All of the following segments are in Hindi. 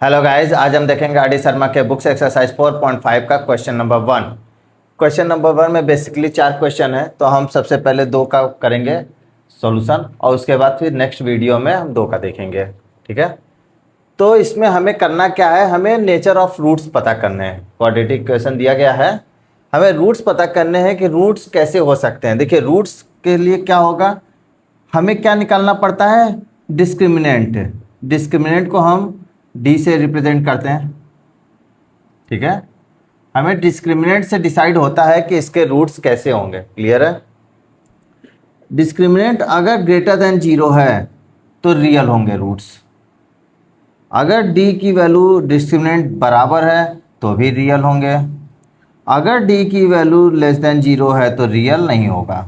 हेलो गाइस, आज हम देखेंगे आर डी शर्मा के बुक्स एक्सरसाइज 4.5 का क्वेश्चन नंबर 1। क्वेश्चन नंबर 1 में बेसिकली 4 क्वेश्चन है, तो हम सबसे पहले 2 का करेंगे सॉल्यूशन और उसके बाद फिर नेक्स्ट वीडियो में हम 2 का देखेंगे। ठीक है, तो इसमें हमें करना क्या है, हमें नेचर ऑफ रूट्स पता करने हैं। क्वाड्रेटिक क्वेश्चन दिया गया है, हमें रूट्स पता करने हैं कि रूट्स कैसे हो सकते हैं। देखिए, रूट्स के लिए क्या होगा, हमें क्या निकालना पड़ता है, डिस्क्रिमिनेंट। डिस्क्रिमिनेंट को हम डी से रिप्रेजेंट करते हैं। ठीक है, हमें डिस्क्रिमिनेंट से डिसाइड होता है कि इसके रूट्स कैसे होंगे। क्लियर है, डिस्क्रिमिनेंट अगर ग्रेटर देन 0 है तो रियल होंगे रूट्स। अगर डी की वैल्यू डिस्क्रिमिनेंट बराबर है तो भी रियल होंगे। अगर डी की वैल्यू लेस देन 0 है तो रियल नहीं होगा।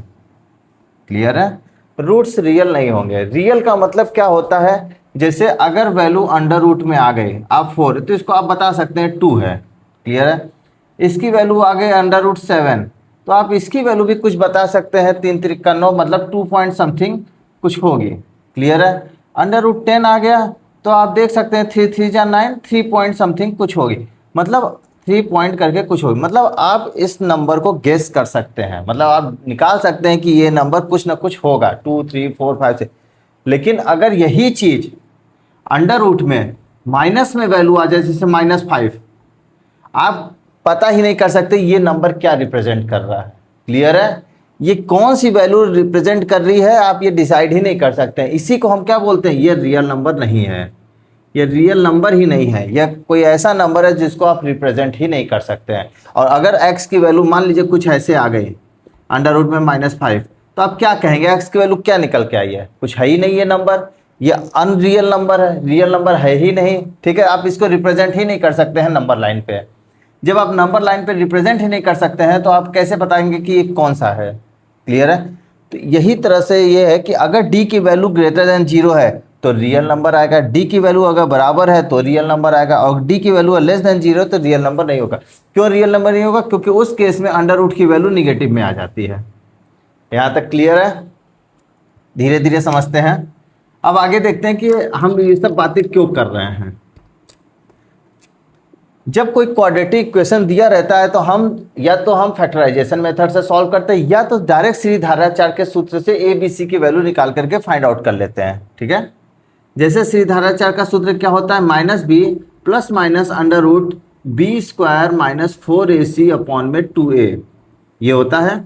क्लियर है, रूट्स रियल नहीं होंगे। रियल का मतलब क्या होता है, जैसे अगर वैल्यू अंडर रूट में आ गई, आप 4 तो इसको आप बता सकते हैं 2 है। क्लियर है, इसकी वैल्यू आ गई अंडर रूट 7 तो आप इसकी वैल्यू भी कुछ बता सकते हैं, 3 त्रिका 9 मतलब 2 पॉइंट समथिंग कुछ होगी। क्लियर है, अंडर रूट 10 आ गया तो आप देख सकते हैं 3 3 जा 9 3 पॉइंट समथिंग कुछ होगी, मतलब 3 पॉइंट करके कुछ होगी। मतलब आप इस नंबर को गेस कर सकते हैं, मतलब आप निकाल सकते हैं कि ये नंबर कुछ ना कुछ होगा 2 3 4 5 6। लेकिन अगर यही चीज अंडर रूट में माइनस में वैल्यू आ जाए, जैसे -5, आप पता ही नहीं कर सकते ये नंबर क्या रिप्रेजेंट कर रहा है। क्लियर है, ये कौन सी वैल्यू रिप्रेजेंट कर रही है आप ये डिसाइड ही नहीं कर सकते हैं। इसी को हम क्या बोलते हैं, ये रियल नंबर नहीं है, ये रियल नंबर ही नहीं है, यह कोई ऐसा नंबर है जिसको आप रिप्रेजेंट ही नहीं कर सकते हैं। और अगर x की वैल्यू मान लीजिए कुछ ऐसे आ गई अंडर रूट में -5, तो आप क्या कहेंगे, x की वैल्यू क्या निकल के आई है, कुछ है ही नहीं ये नंबर, ये अनरियल नंबर है, रियल नंबर है ही नहीं। ठीक है, आप इसको रिप्रेजेंट ही नहीं कर सकते हैं नंबर लाइन पे। जब आप नंबर लाइन पे रिप्रेजेंट ही नहीं कर सकते हैं तो आप कैसे बताएंगे कि ये कौन सा है। क्लियर है, तो यही तरह से ये है कि अगर d की वैल्यू ग्रेटर देन 0 है तो रियल नंबर आएगा, d की वैल्यू अगर बराबर है तो रियल नंबर आएगा, और d की वैल्यू लेस देन 0 तो रियल नंबर नहीं होगा। क्यों रियल नंबर नहीं होगा, क्योंकि उस केस में अंडर रूट की वैल्यू निगेटिव में आ जाती है। यहाँ तक क्लियर है, धीरे धीरे समझते हैं। अब आगे देखते हैं कि हम ये सब बातें क्यों कर रहे हैं। जब कोई क्वाड्रेटिक इक्वेशन दिया रहता है तो हम या तो हम फैक्टराइजेशन मेथड से सॉल्व करते हैं, या तो डायरेक्ट श्रीधाराचार्य के सूत्र से ए बी सी की वैल्यू निकाल करके फाइंड आउट कर लेते हैं। ठीक है, जैसे श्रीधाराचार्य का सूत्र क्या होता है, -b plus minus under root B square -4ac upon में 2a, ये होता है।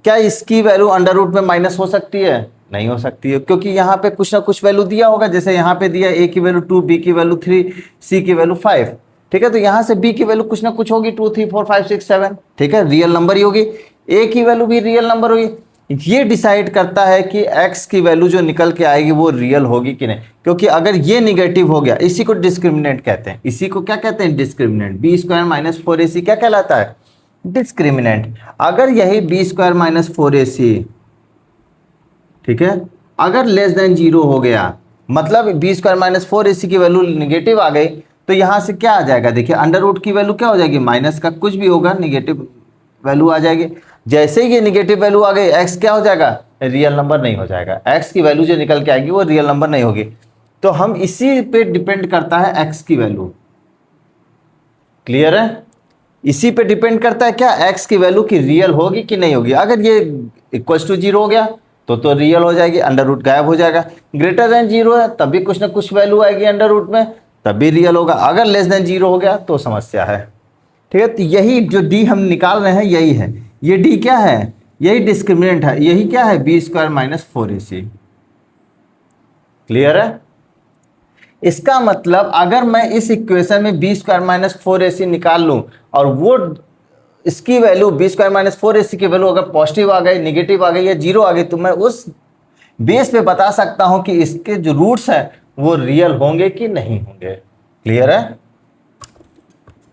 क्या इसकी वैल्यू अंडर रूट में माइनस हो सकती है, नहीं हो सकती है, क्योंकि यहाँ पे कुछ ना कुछ वैल्यू दिया होगा। जैसे यहाँ पे दिया a की वैल्यू 2, b की वैल्यू 3, c की वैल्यू 5। ठीक है, तो यहाँ से b की वैल्यू कुछ ना कुछ होगी, 2 3 4 5 6 7। ठीक है, रियल नंबर ही होगी, a की वैल्यू भी रियल नंबर होगी। ये डिसाइड करता है कि x की वैल्यू जो निकल के आएगी वो रियल होगी कि नहीं, क्योंकि अगर ये निगेटिव हो गया, इसी को डिस्क्रिमिनेंट कहते हैं। इसी को क्या कहते हैं, डिस्क्रिमिनेंट। बी स्क्वायर -4ac क्या कहलाता है, डिस्क्रिमिनेंट। अगर यही बी स्क्वायर -4ac, ठीक है, अगर लेस देन 0 हो गया, मतलब बी स्क्वायर -4ac की वैल्यू निगेटिव आ गई, तो यहां से क्या आ जाएगा, देखिए अंडर रूट की वैल्यू क्या हो जाएगी, माइनस का कुछ भी होगा निगेटिव वैल्यू आ जाएगी। जैसे ही ये निगेटिव वैल्यू आ गई, एक्स क्या हो जाएगा, रियल नंबर नहीं हो जाएगा। एक्स की वैल्यू जो निकल के आएगी वो रियल नंबर नहीं होगी। तो हम इसी पे डिपेंड करता है एक्स की वैल्यू। क्लियर है, इसी पे डिपेंड करता है क्या, एक्स की वैल्यू की रियल होगी कि नहीं होगी। अगर ये इक्वल टू 0 हो गया तो रियल हो जाएगी, अंडर रूट गायब हो जाएगा। ग्रेटर देन 0 है तब भी कुछ ना कुछ वैल्यू आएगी अंडर रूट में, तब भी रियल होगा। अगर लेस देन 0 हो गया तो समस्या है। ठीक है, तो यही जो डी हम निकाल रहे हैं यही है। ये डी क्या है, यही डिस्क्रिमिनेंट है, यही क्या है, बी स्क्वायर -4ac। क्लियर है, इसका मतलब अगर मैं इस इक्वेशन में बी स्क्वायर -4ac निकाल लूं और वो इसकी वैल्यू बी स्क्वायर -4ac की वैल्यू अगर पॉजिटिव आ गई, निगेटिव आ गई या 0 आ गई, तो मैं उस बेस पे बता सकता हूं कि इसके जो रूट्स हैं वो रियल होंगे कि नहीं होंगे। क्लियर है,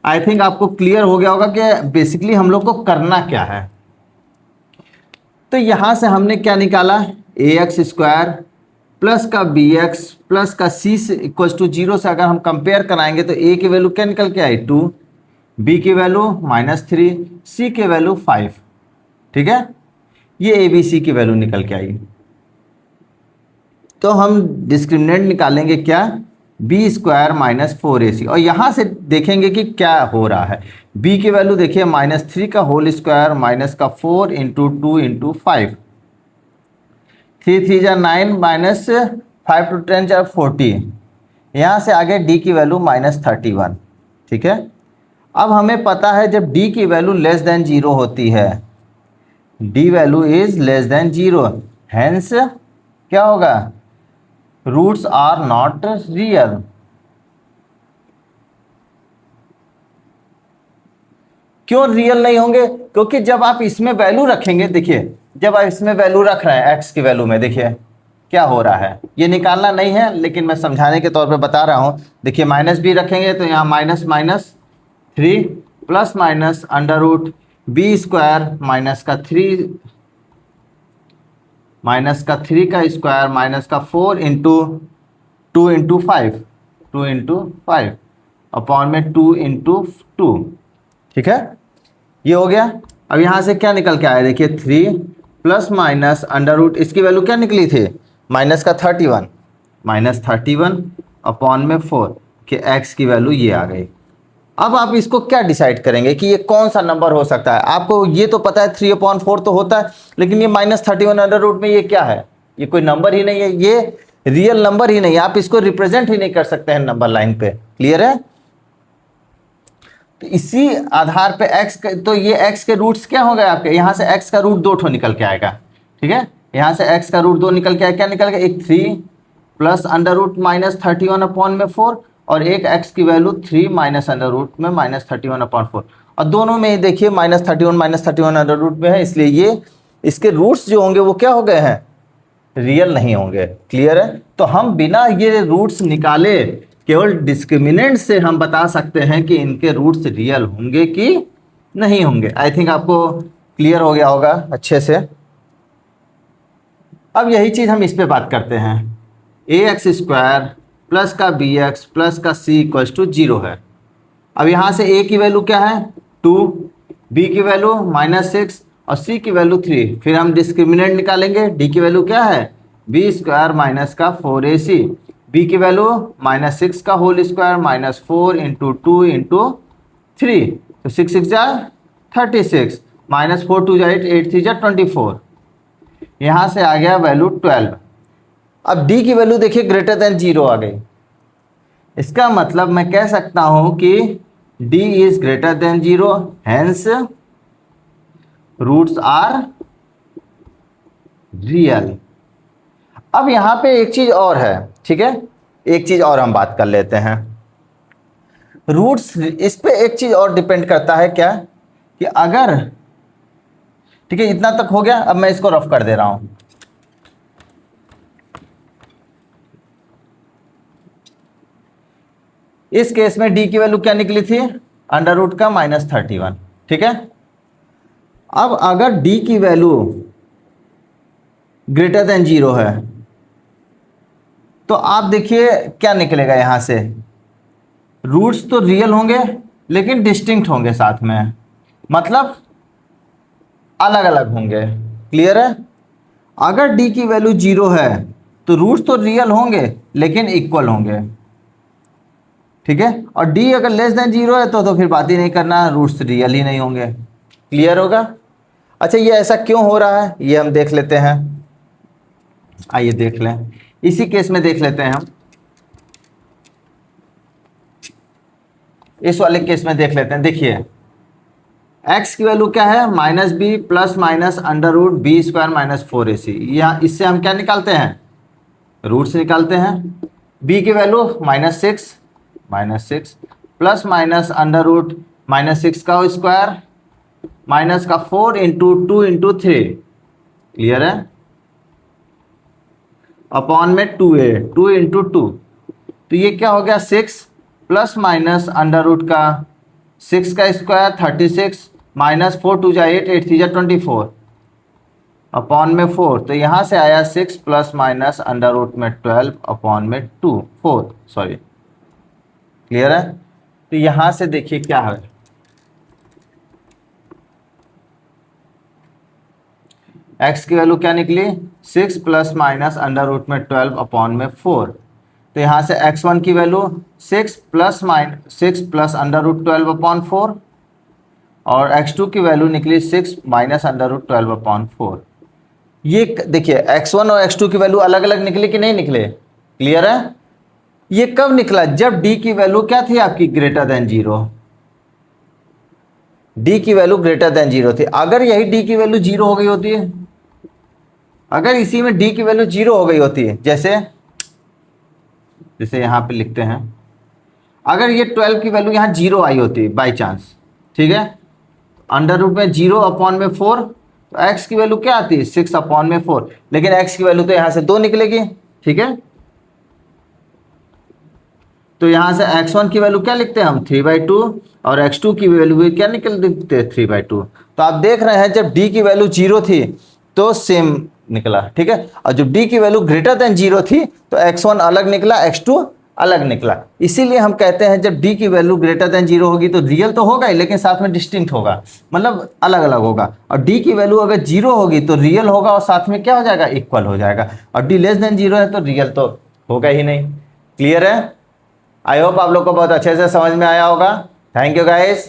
आई थिंक आपको क्लियर हो गया होगा कि बेसिकली हम लोग को करना क्या है। तो यहां से हमने क्या निकाला, ax स्क्वायर प्लस का bx प्लस का c इक्वल टू 0 से अगर हम कंपेयर कराएंगे तो a की वैल्यू क्या निकल के आई, 2, b की वैल्यू -3, c की वैल्यू 5। ठीक है, ये a b c की वैल्यू निकल के आई। तो हम डिस्क्रिमिनेंट निकालेंगे क्या, बी स्क्वायर माइनस 4ac, और यहाँ से देखेंगे कि क्या हो रहा है। b की वैल्यू देखिए -3 का होल स्क्वायर माइनस का 4 इंटू 2 इंटू 5, 3 3 जा 9 माइनस 5 टू 10 जा 40, यहाँ से आगे d की वैल्यू -31। ठीक है, अब हमें पता है जब d की वैल्यू लेस देन 0 होती है, d value is less than 0, hence क्या होगा, रूट्स आर नॉट रियल। क्यों रियल नहीं होंगे, क्योंकि जब आप इसमें वैल्यू रखेंगे, देखिए जब आप इसमें वैल्यू रख रहे हैं x की वैल्यू में, देखिए क्या हो रहा है, ये निकालना नहीं है लेकिन मैं समझाने के तौर पे बता रहा हूं। देखिए माइनस b रखेंगे तो यहाँ minus minus 3 plus minus under root B square minus का 3 का स्क्वायर माइनस का 4 इंटू 2 इंटू 5 अपॉन में 2 इंटू 2। ठीक है, ये हो गया। अब यहाँ से क्या निकल के आया, देखिए 3 प्लस माइनस अंडर रूट, इसकी वैल्यू क्या निकली थी, माइनस का 31 अपॉन में 4 कि x की वैल्यू ये आ गई। अब आप इसको क्या डिसाइड करेंगे कि ये कौन सा नंबर हो सकता है। आपको ये तो पता है 3/4 तो होता है, लेकिन ये -31 अंडर रूट में ये क्या है, ये कोई नंबर ही नहीं है, ये रियल नंबर ही नहीं है, आप इसको रिप्रेजेंट ही नहीं कर सकते हैं नंबर लाइन पे। क्लियर है, तो इसी आधार पे x तो ये x के रूट्स क्या हो गए आपके, यहाँ से x का रूट 2 ठो निकल के आएगा। ठीक है, यहाँ से x का रूट 2 निकल के आएगा, क्या निकल गया, एक 3 प्लस अंडर रूट -31 अपॉन में 4, और एक x की वैल्यू 3 माइनस अंडर रूट में -31 अपॉन 4, और दोनों में ही देखिए -31 अंडर रूट में है, इसलिए ये इसके रूट्स जो होंगे वो क्या हो गए हैं, रियल नहीं होंगे। क्लियर है, तो हम बिना ये रूट्स निकाले केवल डिस्क्रिमिनेंट से हम बता सकते हैं कि इनके रूट्स रियल होंगे कि नहीं होंगे। आई थिंक आपको क्लियर हो गया होगा अच्छे से। अब यही चीज़ हम इस पे बात करते हैं, ax स्क्वायर प्लस का bx प्लस का c इक्वल्स टू 0 है। अब यहाँ से a की वैल्यू क्या है 2, b की वैल्यू -6 और c की वैल्यू 3, फिर हम डिस्क्रिमिनेंट निकालेंगे, d की वैल्यू क्या है b स्क्वायर माइनस का 4ac, b की वैल्यू -6 का होल स्क्वायर -4 इंटू 2 इंटू 3, तो 6 6 जा 36 -4 2 जा 8 3 जा 24, यहाँ से आ गया वैल्यू 12। अब d की वैल्यू देखिए ग्रेटर देन 0 आ गई, इसका मतलब मैं कह सकता हूं कि d is greater than 0, hence roots are real. अब यहां पे एक चीज और है, ठीक है, एक चीज और हम बात कर लेते हैं। रूट्स इस पे एक चीज और डिपेंड करता है, क्या कि अगर, ठीक है इतना तक हो गया, अब मैं इसको रफ कर दे रहा हूं। इस केस में d की वैल्यू क्या निकली थी, अंडर रूट का -31। ठीक है, अब अगर d की वैल्यू ग्रेटर देन 0 है तो आप देखिए क्या निकलेगा, यहां से रूट्स तो रियल होंगे लेकिन डिस्टिंक्ट होंगे साथ में, मतलब अलग अलग होंगे। क्लियर है, अगर d की वैल्यू 0 है तो रूट्स तो रियल होंगे लेकिन इक्वल होंगे। ठीक है, और d अगर लेस देन 0 है तो फिर बात ही नहीं करना, रूट्स रियल ही नहीं होंगे। क्लियर होगा। अच्छा, ये ऐसा क्यों हो रहा है ये हम देख लेते हैं, आइए देख लें। इसी केस में देख लेते हैं हम, इस वाले केस में देख लेते हैं। देखिए x की वैल्यू क्या है -b plus minus under root B square minus 4ac, यहाँ इससे हम क्या निकालते हैं, रूट्स निकालते हैं। b की value -6 plus minus under root -6 का स्क्वायर माइनस का 4 इंटू 2 इंटू 3, क्लियर है, अपॉन में 2 इंटू 2, तो ये क्या हो गया 6 प्लस माइनस अंडर रूट का 6 का स्क्वायर 36 -4 2 जा 8 8 3 जा 24 अपॉन में 4, तो यहाँ से आया 6 प्लस माइनस अंडर रूट में 12 अपॉन में 4 सॉरी। क्लियर है, तो यहाँ से देखिए क्या है, x की वैल्यू क्या निकली 6 प्लस माइनस अंडर रूट में 12 अपॉन में 4, तो यहाँ से x1 की वैल्यू 6 प्लस अंडर रूट 12/4 और x2 की वैल्यू निकली 6 माइनस अंडर रूट 12/4। ये देखिए x1 और x2 की वैल्यू अलग अलग निकली कि नहीं निकले, क्लियर है। ये कब निकला, जब d की वैल्यू क्या थी आपकी, ग्रेटर देन 0। d की वैल्यू ग्रेटर देन 0 थी। अगर यही d की वैल्यू 0 हो गई होती है, अगर इसी में d की वैल्यू 0 हो गई होती है, जैसे यहां पे लिखते हैं, अगर ये 12 की वैल्यू यहां 0 आई होती बाई चांस, ठीक है, अंडर रूट में 0/4, तो x की वैल्यू क्या आती है, 6/4, लेकिन x की वैल्यू तो यहां से 2 निकलेगी, ठीक है। तो यहां से x1 की वैल्यू क्या लिखते हैं हम, 3/2, और x2 की वैल्यू भी क्या निकल देते हैं, 3/2। तो आप देख रहे हैं जब d की वैल्यू 0 थी तो सेम निकला, ठीक है, और जब d की वैल्यू ग्रेटर देन 0 थी तो x1 अलग निकला, x2 अलग निकला। इसीलिए हम कहते हैं जब d की वैल्यू ग्रेटर देन 0 होगी तो रियल तो होगा ही, लेकिन साथ में डिस्टिंक्ट होगा, मतलब अलग अलग होगा। और d की वैल्यू अगर 0 होगी तो रियल होगा और साथ में क्या हो जाएगा, इक्वल हो जाएगा। और d लेस देन 0 है तो रियल तो होगा ही नहीं। क्लियर है। आई होप आप लोग को बहुत अच्छे से समझ में आया होगा। Thank you guys.